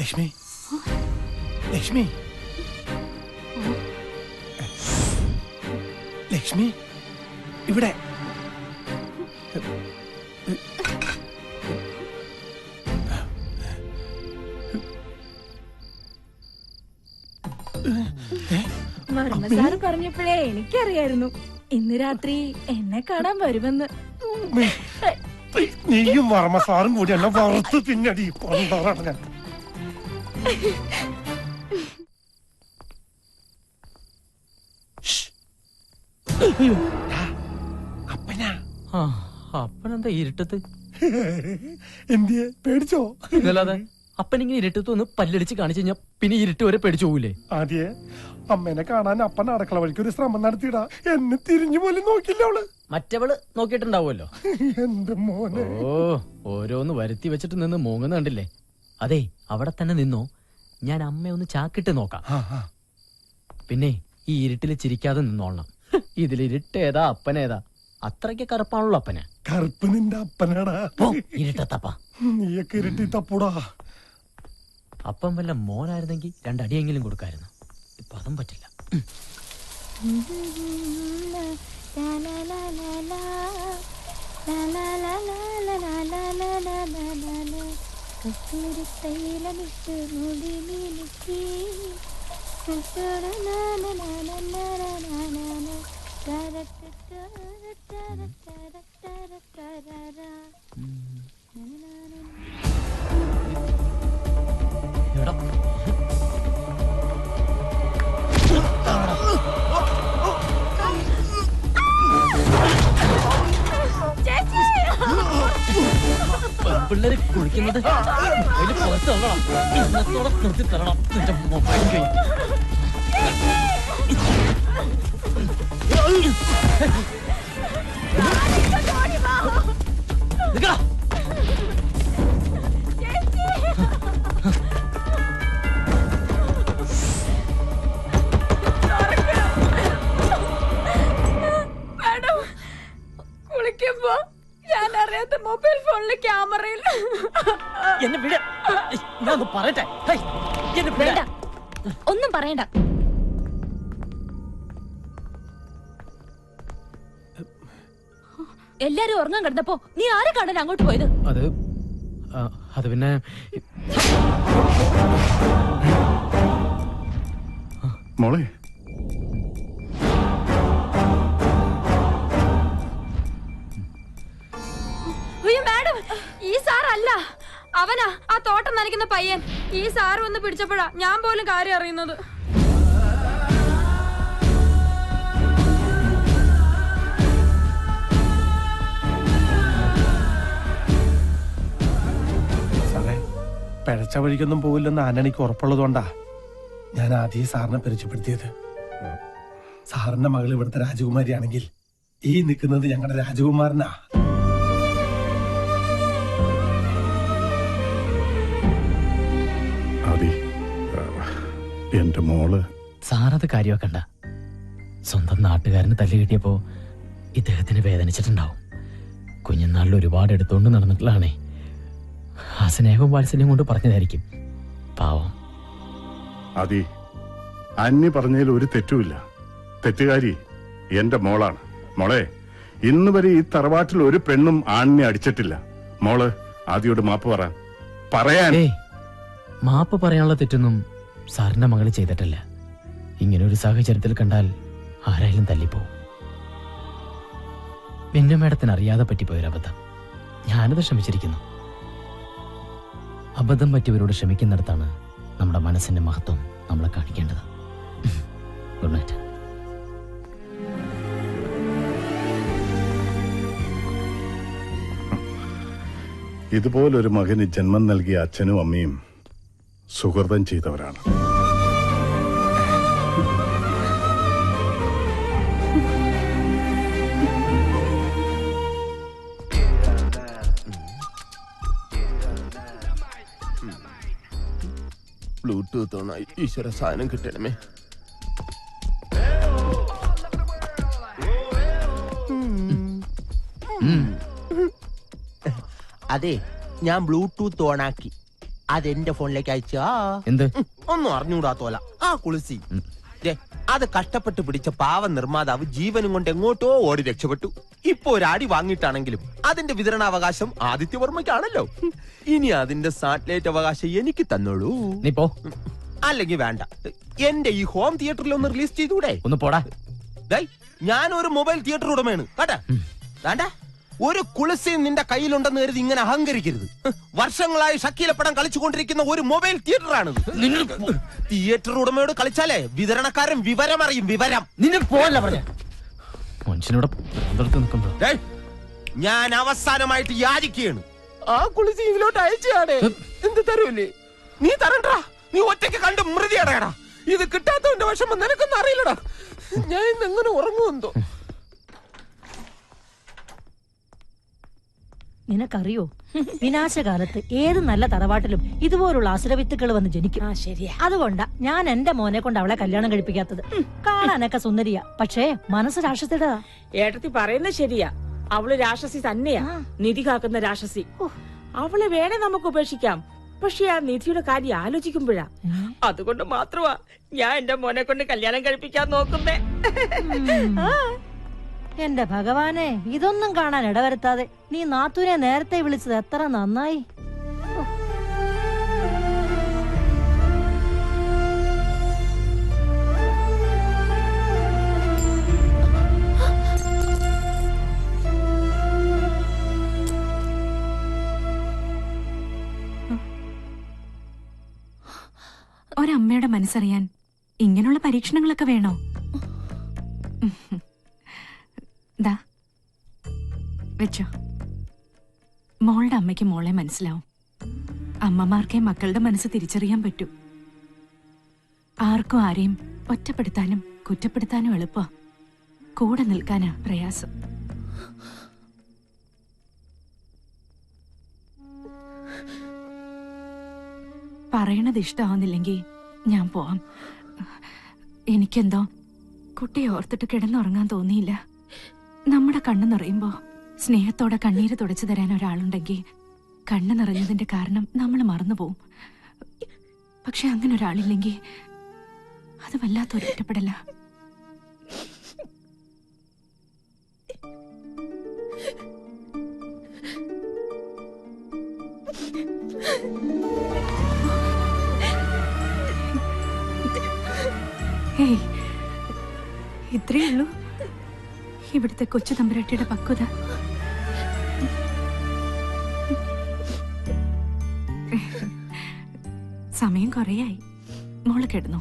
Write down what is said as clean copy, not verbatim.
ലക്ഷ്മി, ലക്ഷ്മി, ലക്ഷ്മി, ഇവിടെ. വർമ്മസാറ് പറഞ്ഞപ്പോഴേ എനിക്കറിയായിരുന്നു ഇന്ന് രാത്രി എന്നെ കാണാൻ വരുമെന്ന്. നീയും വർമ്മസാറും കൂടി എന്നെ വറുത്ത് പിന്നടി കൊണ്ടാറാണ് ഞാൻ. അപ്പനാ? അപ്പനെന്താ ഇരുട്ടത്ത്? എന്തിയെ പേടിച്ചോ? ഇതല്ലാതെ അപ്പനിങ്ങനെ ഇരുട്ടത്ത് ഒന്ന് പല്ലടിച്ച് കാണിച്ചു കഴിഞ്ഞാ പിന്നെ ഇരുട്ട് വരെ പേടിച്ചു പോകൂലേ? ആദ്യേ അമ്മേനെ കാണാൻ അപ്പൻ അടുക്കള വഴിക്ക് ഒരു ശ്രമം നടത്തിയിടാ. എന്നെ തിരിഞ്ഞു പോലും നോക്കില്ല അവള്. മറ്റവള് നോക്കിയിട്ടുണ്ടാവുമല്ലോ. എന്റെ മോനെ. ഓ, ഓരോന്ന് വരുത്തി വെച്ചിട്ട് നിന്ന് മൂങ്ങുന്ന കണ്ടില്ലേ? അതെ, അവിടെ തന്നെ നിന്നോ, ഞാൻ അമ്മയെ ഒന്ന് ചാക്കിട്ട് നോക്കാം. പിന്നെ ഈ ഇരുട്ടില് ചിരിക്കാതെ നിന്നോളണം. ഇതിലിരുട്ടേതാ അപ്പനേതാ? അത്രയ്ക്ക് കറുപ്പാണല്ലോ അപ്പന്. കറുപ്പ് നിന്റെ അപ്പനാടാ. ഇരുട്ടത്തപ്പ നീയൊക്കെ ഇരുട്ടി തപ്പൂടാ. അപ്പം വല്ല മോനായിരുന്നെങ്കിൽ രണ്ടടിയെങ്കിലും കൊടുക്കായിരുന്നു. ഇപ്പൊ അതും പറ്റില്ല. പിള്ളേര് കുളിക്കുന്നത് അതിന് പുറത്ത് തള്ളണം. ഇന്നത്തോടെ നിർത്തി തരണം നിന്റെ മൊബൈൽ കൈ. കുളിക്കുമ്പോ ഞാൻ അറിയാത്ത മൊബൈൽ ഫോണില് ക്യാമറയിൽ എന്നെ വിട. ഞാൻ പറയട്ടെ. വേണ്ട, ഒന്നും പറയണ്ട. എല്ലാരും ഉറങ്ങാൻ കിടന്നപ്പോ നീ ആരെ കാണാൻ അങ്ങോട്ട് പോയത്? അത് പിന്നെ മോളെ, മാഡം, ഈ സാർ അല്ല, അവനാ ആ തോട്ടം നനയ്ക്കുന്ന പയ്യൻ. ഈ സാർ വന്ന് പിടിച്ചപ്പോഴാ ഞാൻ പോലും കാര്യം അറിയുന്നത്. സാറേ, പിഴച്ച വഴിക്കൊന്നും പോവില്ലെന്ന് ആന്റണിക്ക് ഉറപ്പുള്ളതുകൊണ്ടാ ഞാൻ ആദ്യം സാറിനെ പരിചയപ്പെടുത്തിയത്. സാറിന്റെ മകൾ ഇവിടുത്തെ രാജകുമാരിയാണെങ്കിൽ ഈ നിൽക്കുന്നത് ഞങ്ങളുടെ രാജകുമാരനാ. എന്റെ മോള്. സാറത് കാര്യമാക്കണ്ട. സ്വന്തം നാട്ടുകാരന് തല്ല് കിട്ടിയപ്പോ ഇദ്ദേഹത്തിന് വേദനിച്ചിട്ടുണ്ടാവും. കുഞ്ഞുനാളിൽ ഒരുപാട് എടുത്തോണ്ട് നടന്നിട്ടുള്ളതാണേ. ആ സ്നേഹവും വാത്സല്യം കൊണ്ട് പറഞ്ഞതായിരിക്കും. പാവം. അതി, അന്നി പറഞ്ഞതിൽ ഒരു തെറ്റുമില്ല. തെറ്റുകാരി എന്റെ മോളാണ്. മോളെ, ഇന്ന് വരെ ഈ തറവാട്ടിൽ ഒരു പെണ്ണും ആണിനെ അടിച്ചിട്ടില്ല. മോള് ആദ്യോട് മാപ്പ് പറയാൻ. മാപ്പ് പറയാനുള്ള തെറ്റൊന്നും സാറിന്റെ മകള് ചെയ്തിട്ടില്ല. ഇങ്ങനെ ഒരു സാഹചര്യത്തിൽ കണ്ടാൽ ആരായാലും തല്ലിപ്പോവും. പിന്നെ മേഡത്തിന് അറിയാതെ പറ്റിപ്പോയൊരബദ്ധം. ഞാനത് ക്ഷമിച്ചിരിക്കുന്നു. അബദ്ധം പറ്റിയവരോട് ക്ഷമിക്കുന്നിടത്താണ് നമ്മുടെ മനസ്സിന്റെ മഹത്വം നമ്മളെ കാണിക്കേണ്ടത്. Good night. ഇതുപോലൊരു മകന് ജന്മം നൽകിയ അച്ഛനും അമ്മയും സുഹൃതം ചെയ്തവരാണ്. ബ്ലൂടൂത്ത് ഓണായി. ഈശ്വര, സാധനം കിട്ടണമേ. അതെ, ഞാൻ ബ്ലൂടൂത്ത് ഓണാക്കി. അതെന്റെ ഫോണിലേക്ക് അയച്ചാ എന്ത്? ഒന്നും അറിഞ്ഞൂടാത്തോല ആ കുളിസി. ദേ, അത് കഷ്ടപ്പെട്ട് പിടിച്ച പാവ നിർമ്മാതാവ് ജീവനും കൊണ്ട് എങ്ങോട്ടോ ഓടി രക്ഷപ്പെട്ടു. ഇപ്പൊ ഒരു അടി വാങ്ങിയിട്ടാണെങ്കിലും അതിന്റെ വിതരണാവകാശം ആദിത്യവർമ്മയ്ക്കാണല്ലോ. ഇനി അതിന്റെ സാറ്റലൈറ്റ് അവകാശം എനിക്ക് തന്നോളൂ. നീ പോ. അല്ലെങ്കിൽ വേണ്ട, എന്റെ ഈ ഹോം തിയേറ്ററിൽ ഒന്ന് റിലീസ് ചെയ്തൂടെ? ഒന്ന് പോടാ. ഞാനൊരു മൊബൈൽ തിയേറ്റർ ഉടമയാണ് കേട്ടാ. വേണ്ട, ഒരു കുളിസി നിന്റെ കയ്യിലുണ്ടെന്ന് കരുതി ഇങ്ങനെ അഹങ്കരിക്കരുത്. വർഷങ്ങളായി ഷക്കീല പടം കളിച്ചുകൊണ്ടിരിക്കുന്ന ഒരു മൊബൈൽ തിയേറ്ററാണിത്. തിയേറ്റർ ഉടമയോട് കളിച്ചാലേ വിതരണക്കാരൻ വിവരമറിയും. വിവരം നിന്നെ പോവല്ല പറഞ്ഞ മനുഷ്യനോട് നിൽക്കുമ്പോ ഞാൻ അവസാനമായിട്ട് യാചിക്കുകയാണ്. ആ കുളിസി ഇതിലോട്ട് അയച്ചാണ്. എന്ത് തരൂല്ലേ? നീ തരണ്ടാ. നീ ഒറ്റയ്ക്ക് കണ്ട് മൃതി അടയടാ. ഇത് കിട്ടാത്തവന്റെ വിഷമം നിനക്കൊന്നും അറിയില്ലടാ. ഞാൻ ഇന്ന് എങ്ങനെ ഉറങ്ങുമെന്തോ. നിനക്കറിയോ, വിനാശകാലത്ത് ഏത് നല്ല തറവാട്ടിലും ഇതുപോലുള്ള അസുരവിത്തുക്കൾ വന്ന് ജനിക്കും. ശരിയാ. അതുകൊണ്ടാ ഞാൻ എന്റെ മോനെ കൊണ്ട് അവളെ കല്യാണം കഴിപ്പിക്കാത്തത്. കാണാനൊക്കെ സുന്ദരിയാ, പക്ഷേ മനസ്സ് രാക്ഷസിയുടെ. ഏട്ടത്തി പറയുന്നത് ശരിയാ. അവള് രാക്ഷസി തന്നെയാ. നിധി കാക്കുന്ന രാക്ഷസി. അവളെ വേണേ നമുക്ക് ഉപേക്ഷിക്കാം. പക്ഷെ ആ നിധിയുടെ കാര്യം ആലോചിക്കുമ്പോഴാ. അതുകൊണ്ട് മാത്രമാ ഞാൻ എന്റെ മോനെ കൊണ്ട് കല്യാണം കഴിപ്പിക്കാൻ നോക്കുന്നേ. എന്റെ ഭഗവാനെ, ഇതൊന്നും കാണാൻ ഇടവരുത്താതെ നീ നാത്തൂനെ നേരത്തെ വിളിച്ചത് എത്ര നന്നായി. ഒരമ്മയുടെ മനസ്സറിയാൻ ഇങ്ങനെയുള്ള പരീക്ഷണങ്ങളൊക്കെ വേണോ? ദാ വെച്ചോ. മോളുടെ അമ്മയ്ക്ക് മോളെ മനസ്സിലാവും. അമ്മമാർക്കേ മക്കളുടെ മനസ്സ് തിരിച്ചറിയാൻ പറ്റൂ. ആർക്കും ആരെയും ഒറ്റപ്പെടുത്താനും കുറ്റപ്പെടുത്താനും എളുപ്പ, കൂടെ നിൽക്കാനാ പ്രയാസം. പറയണത് ഇഷ്ടമാവുന്നില്ലെങ്കിൽ ഞാൻ പോവാം. എനിക്കെന്തോ കുട്ടിയെ ഓർത്തിട്ട് കിടന്നുറങ്ങാൻ തോന്നിയില്ല. നമ്മുടെ കണ്ണു നിറയുമ്പോ സ്നേഹത്തോടെ കണ്ണീര് തുടച്ചു തരാൻ ഒരാളുണ്ടെങ്കിൽ കണ്ണു നിറഞ്ഞതിന്റെ കാരണം നമ്മൾ മറന്നുപോകും. പക്ഷെ അങ്ങനെ ഒരാളില്ലെങ്കിൽ അത് വല്ലാത്തൊരു ഒറ്റപ്പെടല. ഹേയ്, ഇത്രയേ ഉള്ളൂ ഇവിടുത്തെ കൊച്ചു തമ്പുരാട്ടിയുടെ പക്വത. സമയം കുറേയായി. മോള് കിടന്നോ?